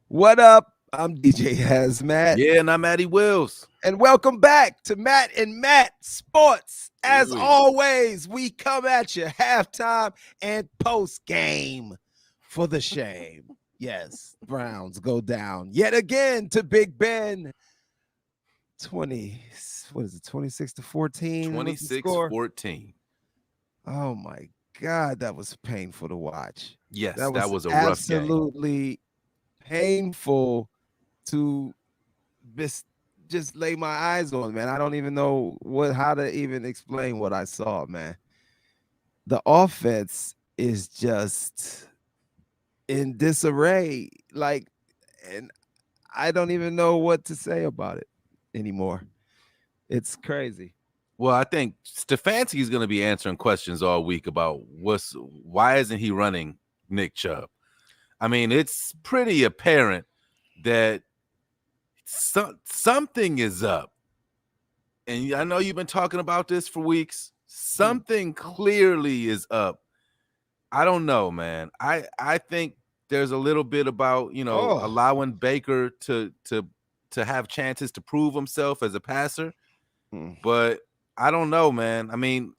What up? I'm DJ Hazmat, Yeah, and I'm Matty Wills. and welcome back to Matt and Matt Sports. As Ooh. always, we come at you halftime and post game for the shame. Yes, Browns go down yet again to Big Ben. 20, what is it, 26 to 14 was the score? 26-14. Oh my God, that was painful to watch. Yes, That that was was a rough game. absolutely painful to just lay my eyes on, man. I don't even know how to even explain what I saw, man. The offense is just in disarray, like, and I don't even know what to say about it anymore. It's crazy. Well, I think Stefanski is going to be answering questions all week about why isn't he running Nick Chubb? I mean, it's pretty apparent that something is up. And I know you've been talking about this for weeks. Something clearly is up. I don't know, man. I think there's a little bit about, allowing Baker to have chances to prove himself as a passer. But I don't know, man. I mean,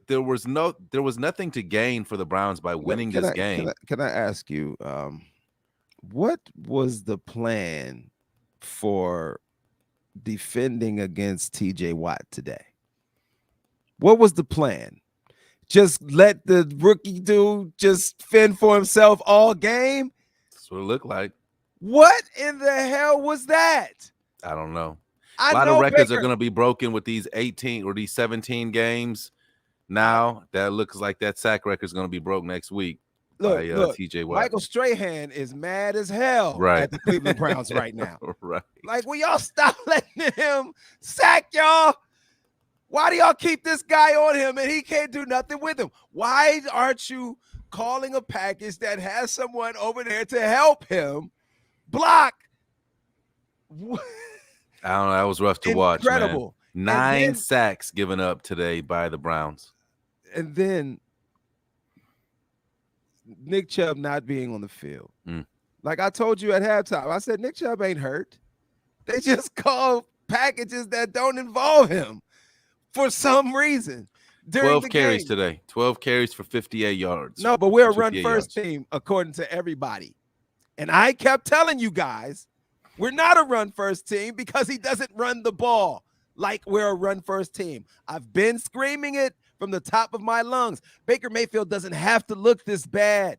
there was nothing to gain for the Browns by winning this game. Can I ask you, what was the plan for defending against TJ Watt today? What was the plan? Just let the rookie dude just fend for himself all game? That's what it looked like. What in the hell was that? I don't know. A lot of records are going to be broken with these 18 or these 17 games. Now that looks like that sack record is going to be broke next week by TJ Watt. Michael Strahan is mad as hell right. at the Cleveland Browns right now. Right. Like, will y'all stop letting him sack y'all? Why do y'all keep this guy on him and he can't do nothing with him? Why aren't you calling a package that has someone over there to help him block? I don't know. That was rough to watch, man. 9 sacks given up today by the Browns. And then Nick Chubb not being on the field. Like I told you at halftime, I said Nick Chubb ain't hurt. They just call packages that don't involve him for some reason. 12 carries today. 12 carries for 58 yards. No, but we're a run-first team, according to everybody. And I kept telling you guys, we're not a run-first team because he doesn't run the ball like we're a run-first team. I've been screaming it from the top of my lungs. Baker Mayfield doesn't have to look this bad.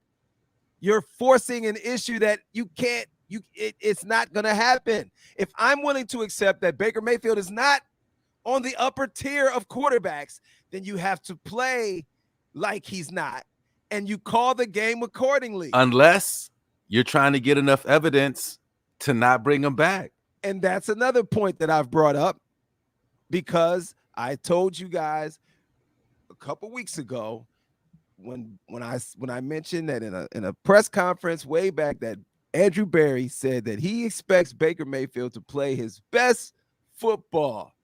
You're forcing an issue that you can't, it's not going to happen. If I'm willing to accept that Baker Mayfield is not on the upper tier of quarterbacks, then you have to play like he's not, and you call the game accordingly. Unless you're trying to get enough evidence to not bring him back. And that's another point that I've brought up, because I told you guys a couple weeks ago when I mentioned that in a press conference way back that Andrew Berry said that he expects Baker Mayfield to play his best football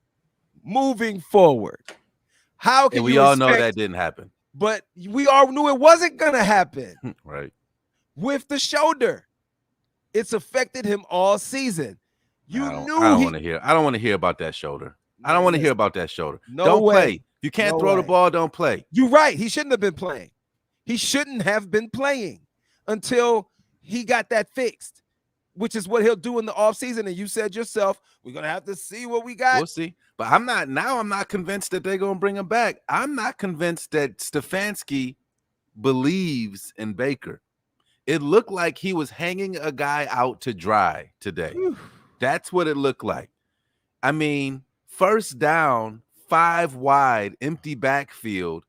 moving forward. How can we all know that didn't happen? But we all knew it wasn't going to happen. Right. With the shoulder, it's affected him all season. I don't want to hear about that shoulder. I don't want to hear about that shoulder. Don't play. You can't throw the ball. Don't play. You're right. He shouldn't have been playing. He shouldn't have been playing until he got that fixed, which is what he'll do in the offseason. And you said yourself, we're going to have to see what we got. We'll see. But I'm not convinced that they're going to bring him back. I'm not convinced that Stefanski believes in Baker. It looked like he was hanging a guy out to dry today. That's what it looked like. I mean, first down, 5 wide, empty backfield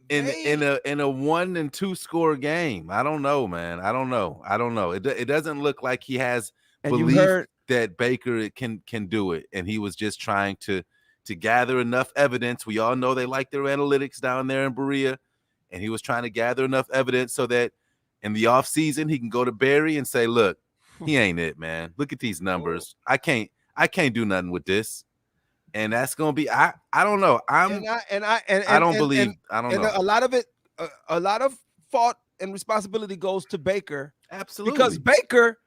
in a 1 and 2 score game. I don't know, man. I don't know. It doesn't look like he has belief that Baker can do it, and he was just trying to gather enough evidence. We all know they like their analytics down there in Berea, and he was trying to gather enough evidence so that in the offseason he can go to Barry and say, look, he ain't it, man. Look at these numbers. I can't do nothing with this. And that's gonna be I don't know. I don't know. A lot of it, a lot of fault and responsibility goes to Baker. Absolutely. Because Baker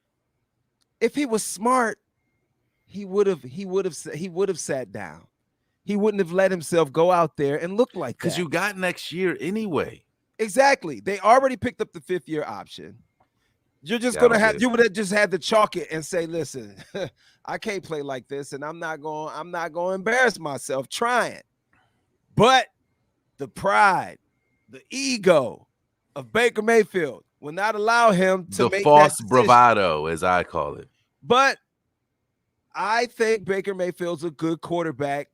If he was smart, he would have sat down. He wouldn't have let himself go out there and look like that. Because you got next year anyway. Exactly. They already picked up the 5th-year option. You're just gonna have you would have just had to chalk it and say, listen, I can't play like this, and I'm not going to embarrass myself trying. But the pride, the ego of Baker Mayfield will not allow him to make false that bravado, as I call it. But I think Baker Mayfield's a good quarterback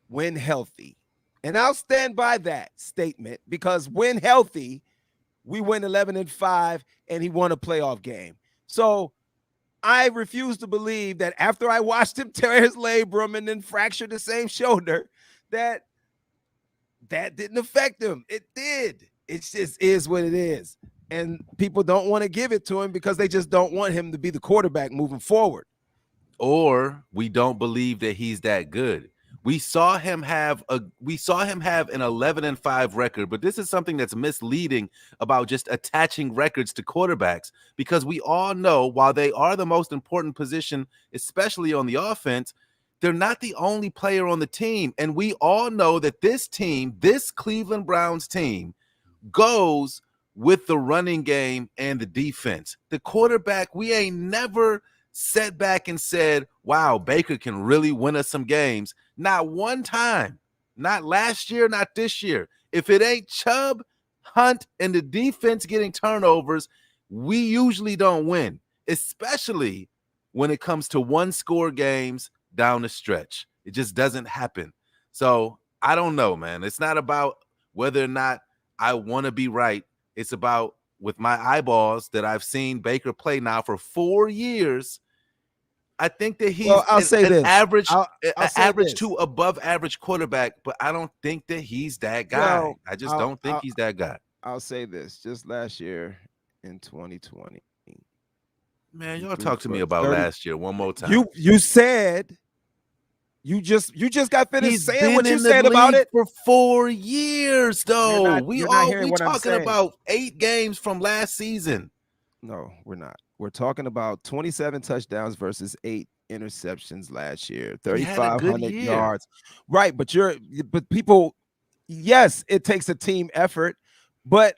when healthy. And I'll stand by that statement because when healthy, we win 11-5 and he won a playoff game. So I refuse to believe that after I watched him tear his labrum and then fracture the same shoulder, that didn't affect him. It did. It just is what it is. And people don't want to give it to him because they just don't want him to be the quarterback moving forward. Or we don't believe that he's that good. We saw him have an 11-5 record, but this is something that's misleading about just attaching records to quarterbacks, because we all know while they are the most important position, especially on the offense, they're not the only player on the team. And we all know that this team, this Cleveland Browns team, goes with the running game and the defense. The quarterback, we ain't never sat back and said, wow, Baker can really win us some games. Not one time. Not last year, not this year. If it ain't Chubb, Hunt, and the defense getting turnovers, we usually don't win, especially when it comes to one-score games down the stretch. It just doesn't happen. So I don't know, man. It's not about whether or not I want to be right. It's about, with my eyeballs that I've seen Baker play now for 4 years, I think that he's an average to above average quarterback, but I don't think that he's that guy. I just don't think he's that guy. I'll say this. Just last year in 2020. Man, y'all talk to me about last year one more time. You said you just got finished saying what you said about it for 4 years, though. We talking about 8 games from last season. No, we're not. We're talking about 27 touchdowns versus 8 interceptions last year, 3,500 yards. Right, but people, yes, it takes a team effort, but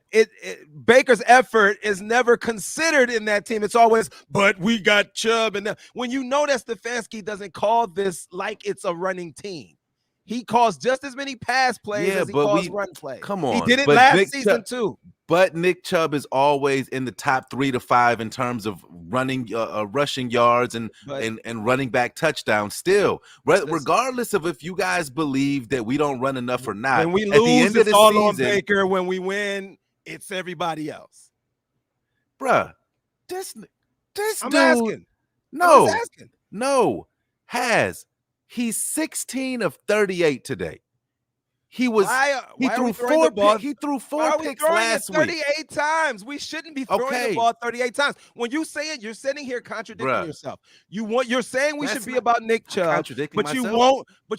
Baker's effort is never considered in that team. It's always, but we got Chubb. And when you know that Stefanski doesn't call this like it's a running team. He calls just as many pass plays as he calls run plays. Come on. He did it last season too. But Nick Chubb is always in the top 3 to 5 in terms of running, rushing yards and running back touchdowns still. Regardless of if you guys believe that we don't run enough or not. When we lose, it's all on Baker. When we win, it's everybody else. Bruh, this I'm dude. Asking. No. He's 16 of 38 today. He threw 4 picks last week. 38 times. We shouldn't be throwing the ball 38 times. When you say it, you're sitting here contradicting yourself. You're saying we should be about Nick Chubb, but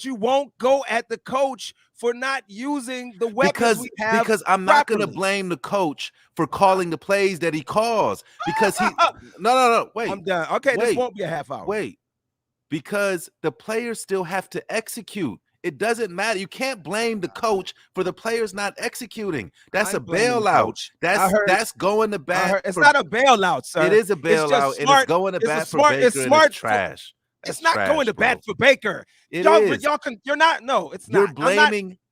you won't go at the coach for not using the weapons we have. Because I'm not going to blame the coach for calling the plays that he calls. Because he no, wait. I'm done. Okay, this won't be a half hour. Wait. Because the players still have to execute. It doesn't matter. You can't blame the coach for the players not executing. That's a bailout. That's going to bat. It's not a bailout, sir. It is a bailout, and it's going to bat for Baker. It's trash. It's not going to bat for Baker. It is. You're not. No, it's not.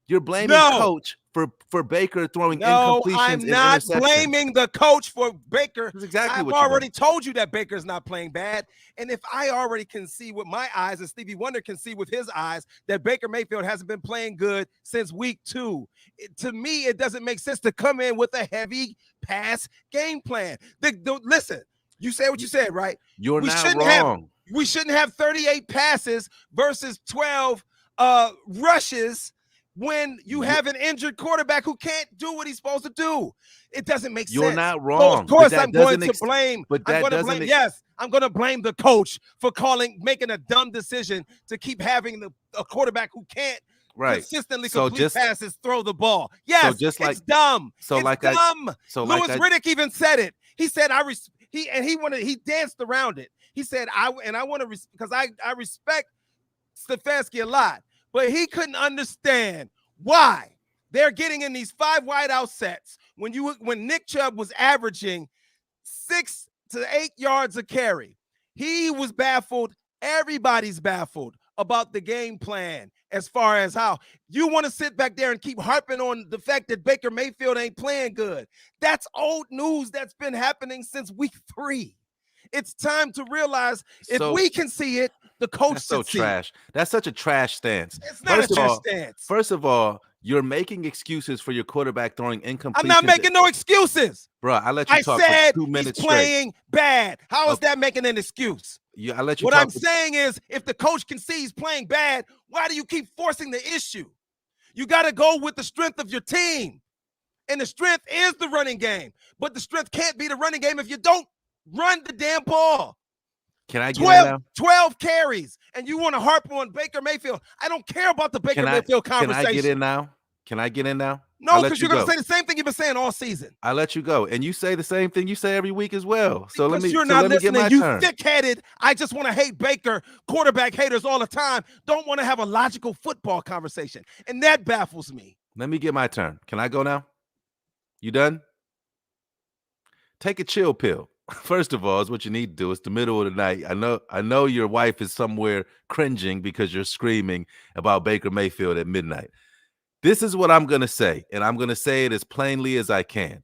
You're blaming the coach for Baker throwing incompletions. I'm not blaming the coach for Baker. That's exactly I've already told you that Baker's not playing bad. And if I already can see with my eyes, and Stevie Wonder can see with his eyes, that Baker Mayfield hasn't been playing good since week 2, to me, it doesn't make sense to come in with a heavy pass game plan. Listen, you said what you said, right? You're not wrong. We shouldn't have 38 passes versus 12 rushes when you have an injured quarterback who can't do what he's supposed to do. It doesn't make sense. You're not wrong. So of course, I'm going to blame. I'm going to blame the coach for making a dumb decision to keep having a quarterback who can't consistently complete passes, throw the ball. Yes, it's dumb. Lewis Riddick even said it. He said, He danced around it. He said, I want to, because I respect Stefanski a lot, but he couldn't understand why they're getting in these 5 wideout sets when Nick Chubb was averaging 6 to 8 yards a carry. He was baffled. Everybody's baffled about the game plan as far as how you want to sit back there and keep harping on the fact that Baker Mayfield ain't playing good. That's old news that's been happening since week 3. It's time to realize if we can see it, the coach should see trash. That's such a trash stance. It's not a trash stance. First of all, you're making excuses for your quarterback throwing incomplete. I'm not making no excuses. Bro, I let you talk for 2 minutes he's playing bad. How is that making an excuse? Yeah, I let you What I'm saying is, if the coach can see he's playing bad, why do you keep forcing the issue? You got to go with the strength of your team. And the strength is the running game. But the strength can't be the running game if you don't run the damn ball. Can I get 12 carries, and you want to harp on Baker Mayfield. I don't care about the Baker Mayfield conversation. Can I get in now? Can I get in now? No, because you're going to say the same thing you've been saying all season. I let you go, and you say the same thing you say every week as well. So because let me get my turn. You thick-headed. I just want to hate Baker. Quarterback haters all the time don't want to have a logical football conversation, and that baffles me. Let me get my turn. Can I go now? You done? Take a chill pill. First of all, is what you need to do. It's the middle of the night. I know your wife is somewhere cringing because you're screaming about Baker Mayfield at midnight. This is what I'm going to say, and I'm going to say it as plainly as I can.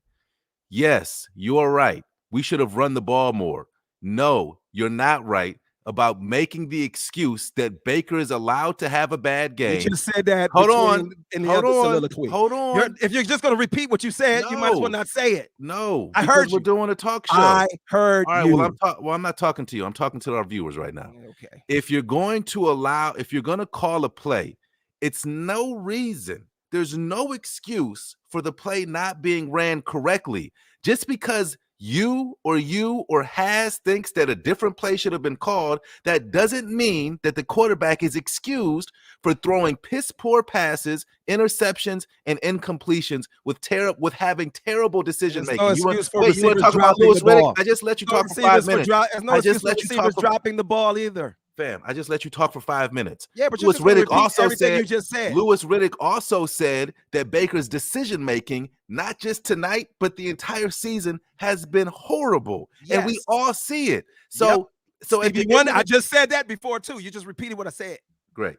Yes, you are right. We should have run the ball more. No, you're not right about making the excuse that Baker is allowed to have a bad game. You just said that. Hold on. If you're just going to repeat what you said, you might as well not say it. No, I heard you. We're doing a talk show. I heard All right, you. Well, I'm not talking to you. I'm talking to our viewers right now. Okay. If you're going to call a play, it's no reason. There's no excuse for the play not being ran correctly. Just because you or Has thinks that a different play should have been called, that doesn't mean that the quarterback is excused for throwing piss poor passes, interceptions, and incompletions with having terrible decision making. No excuse for you want to talk about Louis Riddick? I just let you talk for 5 minutes. I just let you talk for dropping the ball either. Fam, I just let you talk for 5 minutes. Yeah, but Louis Riddick also said you just said. Louis Riddick also said that Baker's decision making, not just tonight, but the entire season, has been horrible, and we all see it. So I just said that before too. You just repeated what I said. Great,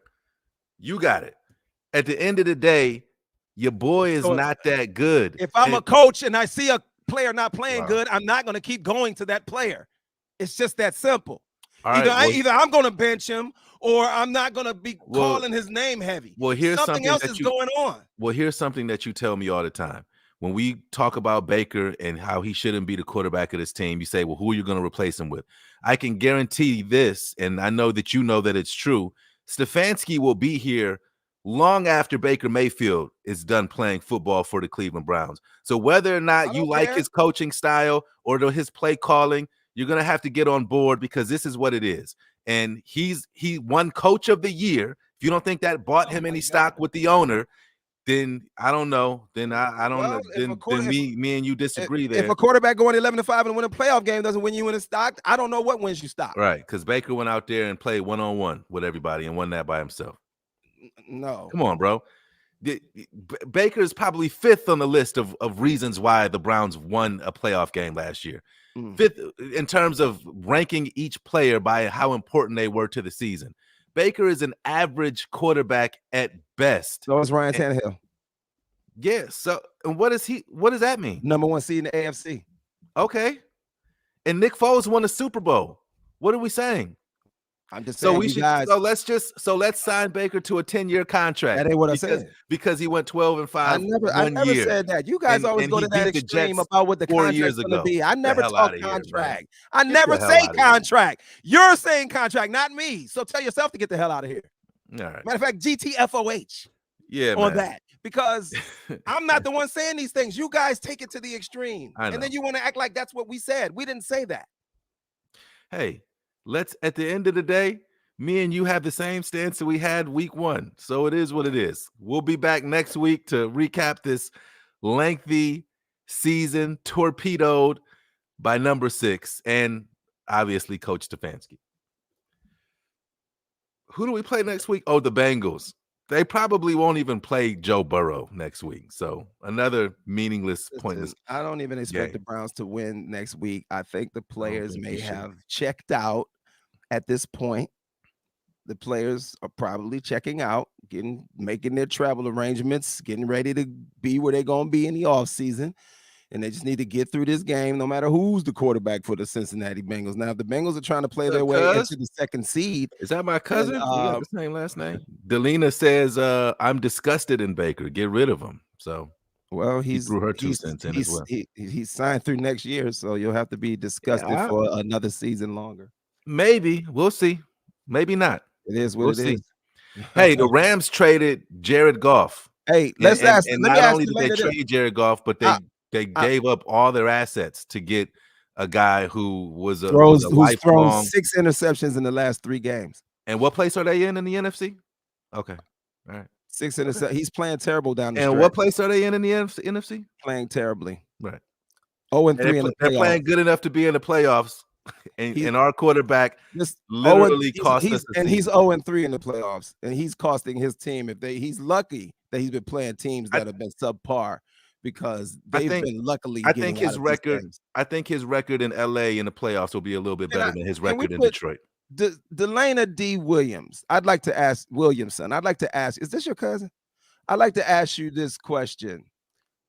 you got it. At the end of the day, your boy is not that good. If I'm a coach and I see a player not playing good, I'm not going to keep going to that player. It's just that simple. Either I'm going to bench him or I'm not going to be calling his name heavy. Well, here's something else is going on. Well, here's something that you tell me all the time. When we talk about Baker and how he shouldn't be the quarterback of this team, you say, well, who are you going to replace him with? I can guarantee this, and I know that you know that it's true. Stefanski will be here long after Baker Mayfield is done playing football for the Cleveland Browns. So whether or not you like his coaching style or his play calling, you're going to have to get on board, because this is what it is. And he won coach of the year. If you don't think that bought him any stock with the owner, then I don't know. Then I don't know. Then me and you disagree there. If a quarterback going 11-5 and win a playoff game doesn't win you in a stock, I don't know what wins you stock. Right, because Baker went out there and played one-on-one with everybody and won that by himself. No. Come on, bro. Baker is probably 5th on the list of reasons why the Browns won a playoff game last year. 5th in terms of ranking each player by how important they were to the season. Baker is an average quarterback at best. So is Ryan Tannehill. Yeah. So, and what does that mean? Number 1 seed in the AFC. Okay. And Nick Foles won a Super Bowl. What are we saying? I'm just saying. Let's sign Baker to a 10-year contract. That ain't what I said. Because he went 12-5. I never said that. You guys always go to that extreme about what the contract's going to be. I never talk contract. I never say contract. You're saying contract, not me. So tell yourself to get the hell out of here. All right. Matter of fact, GTFOH. Yeah, on that, because I'm not the one saying these things. You guys take it to the extreme, and then you want to act like that's what we said. We didn't say that. Hey. At the end of the day, me and you have the same stance that we had week 1. So it is what it is. We'll be back next week to recap this lengthy season, torpedoed by number 6, and obviously Coach Stefanski. Who do we play next week? Oh, the Bengals. They probably won't even play Joe Burrow next week. So another meaningless, pointless. I don't even expect game. the Browns to win next week. I think the I don't players think may you should. have checked out at this point. The players are probably checking out, making their travel arrangements, getting ready to be where they're going to be in the offseason. And they just need to get through this game, no matter who's the quarterback for the Cincinnati Bengals. Now, if the Bengals are trying to play their way into the second seed. Is that my cousin? And, We got the same last name. Delina says, I'm disgusted in Baker. Get rid of him. So, well, he threw her 2 cents in as well. He's signed through next year, so you'll have to be disgusted for another season longer. Maybe. We'll see. Maybe not. It is what it is. Hey, the Rams traded Jared Goff. Hey, let me ask only did they trade Jared Goff, but they gave up all their assets to get a guy who's thrown 6 interceptions in the last 3 games. And what place are they in the NFC? Okay, all right. 6 interceptions. He's playing terrible down the stretch. And what place are they in the NFC? Playing terribly. Right. 0-3 in the playoffs. They're playing good enough to be in the playoffs. And our quarterback literally cost us. And he's 0-3 in the playoffs, and he's costing his team. He's lucky that he's been playing teams that have been subpar because they've been luckily. I think his record in LA in the playoffs will be a little bit better than his record in Detroit. Delana D. Williams. I'd like to ask Williamson. I'd like to ask. Is this your cousin? I'd like to ask you this question.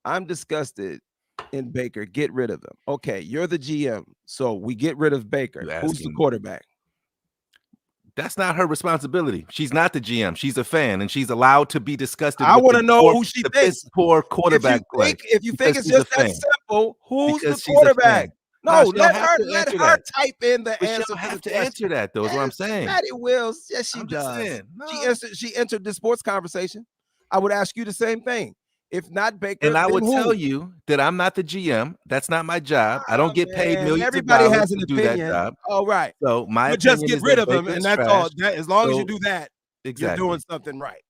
I'm disgusted in Baker. Get rid of him. Okay, you're the GM, so we get rid of Baker. Who's the quarterback? That's not her responsibility. She's not the GM. She's a fan, and she's allowed to be disgusted. I want to know who she thinks. Poor quarterback play. If you think it's just that simple, who's the quarterback? No, let her type in the answer. She'll have to answer that, though, is what I'm saying. Patty Wills, yes, she does. She entered the sports conversation. I would ask you the same thing. If not Baker, and I would tell you that I'm not the GM. That's not my job. I don't get paid millions Everybody of dollars has an to opinion. do that job. All right. So my just get rid of him, and that's all. As long as you do that, exactly. You're doing something right.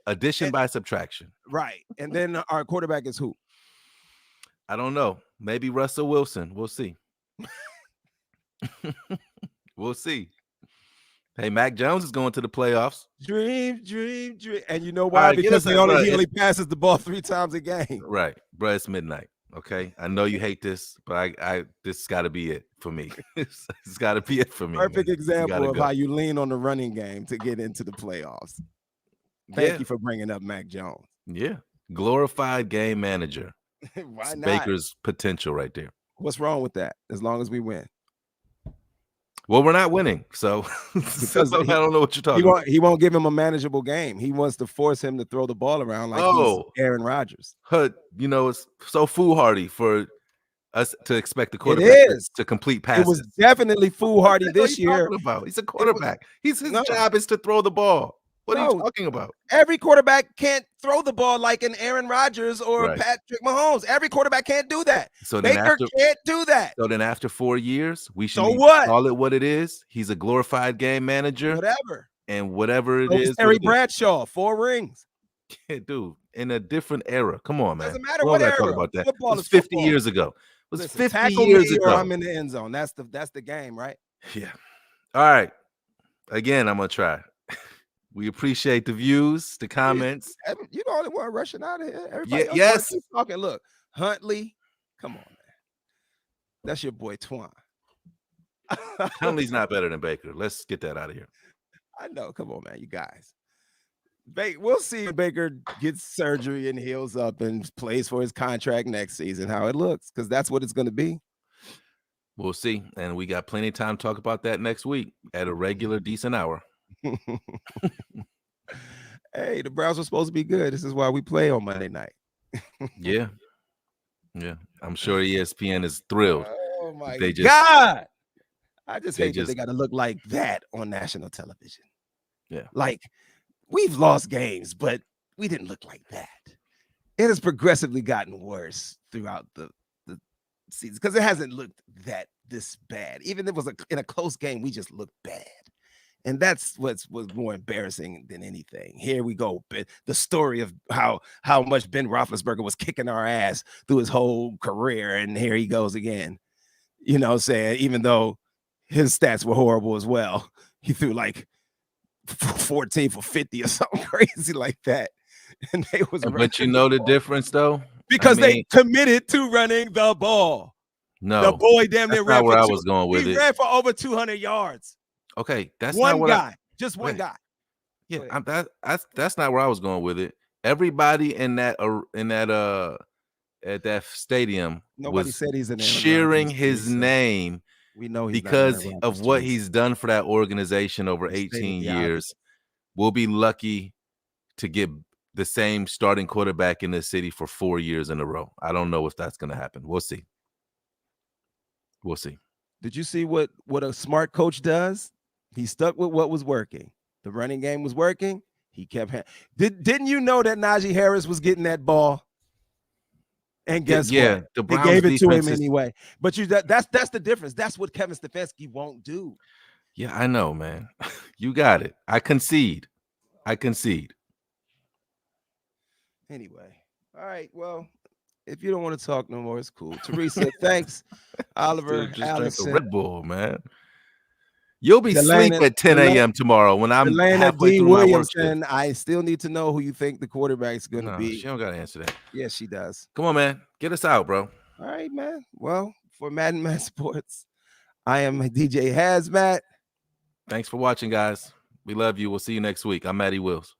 Addition by subtraction. Right. And then our quarterback is who? I don't know. Maybe Russell Wilson. We'll see. We'll see. Hey, Mac Jones is going to the playoffs. Dream. And you know why? Right, because he only passes the ball 3 times a game. Right. Bro, it's midnight. Okay. I know you hate this, but this has got to be it for me. It's got to be it for me. Perfect example of how you lean on the running game to get into the playoffs. Thank you for bringing up Mac Jones. Yeah. Glorified game manager. Why not? Baker's potential right there. What's wrong with that? As long as we win. Well, we're not winning, so I don't know what you're talking about. He won't give him a manageable game. He wants to force him to throw the ball around like he's Aaron Rodgers. It's so foolhardy for us to expect the quarterback to complete passes. It was definitely foolhardy this year. He's a quarterback. His job is to throw the ball. What are you talking about? Every quarterback can't throw the ball like an Aaron Rodgers or Patrick Mahomes. Every quarterback can't do that. So Baker can't do that. So then after 4 years, we should call it what it is. He's a glorified game manager. Whatever. And whatever it is. Terry Bradshaw, 4 rings. Yeah, dude, in a different era. Come on, man. Doesn't matter what era. Talk about that. Football it was 50 years ago. It was 50 years ago. Or I'm in the end zone. That's the game, right? Yeah. All right. Again, I'm going to try. We appreciate the views, the comments. You the only one rushing out of here. Everybody yes. Talking. Look, Huntley, come on, man. That's your boy Twan. Huntley's not better than Baker. Let's get that out of here. I know. Come on, man. You guys. We'll see if Baker gets surgery and heals up and plays for his contract next season, how it looks, because that's what it's going to be. We'll see. And we got plenty of time to talk about that next week at a regular, decent hour. Hey, the Browns are supposed to be good. This is why we play on Monday night. Yeah. I'm sure ESPN is thrilled. Oh my God. I just hate that they got to look like that on national television. Yeah. Like, we've lost games, but we didn't look like that. It has progressively gotten worse throughout the season because it hasn't looked this bad. Even if it was in a close game, we just looked bad. And that's was more embarrassing than anything. Here we go. The story of how much Ben Roethlisberger was kicking our ass through his whole career. And here he goes again. You know what I'm saying? Even though his stats were horrible as well. He threw like 14 for 50 or something crazy like that. And they was But you know the difference, though? because they committed to running the ball. No. The boy damn near ran not where for I was going with he it. ran for over 200 yards. Okay, that's one not what guy. Just one guy. Yeah, that's not where I was going with it. Everybody in that at that stadium Nobody was said he's in cheering his name. We know he's because of what he's done for that organization over 18 years. We'll be lucky to get the same starting quarterback in the city for 4 years in a row. I don't know if that's going to happen. We'll see. We'll see. Did you see what a smart coach does? He stuck with what was working. The running game was working. He kept didn't you know that Najee Harris was getting that ball? And guess what? The They Browns gave it to him defense anyway. But that's the difference. That's what Kevin Stefanski won't do. Yeah, I know, man. You got it. I concede. Anyway, all right. Well, if you don't want to talk no more, it's cool. Teresa, thanks. Oliver, just Allison, drink a Red Bull, man. You'll be asleep at 10 a.m. tomorrow when I'm halfway through my work shift. I still need to know who you think the quarterback's going to be. She don't got to answer that. Yes, she does. Come on, man. Get us out, bro. All right, man. Well, for Madden Man Sports, I am DJ Hazmat. Thanks for watching, guys. We love you. We'll see you next week. I'm Matty Wills.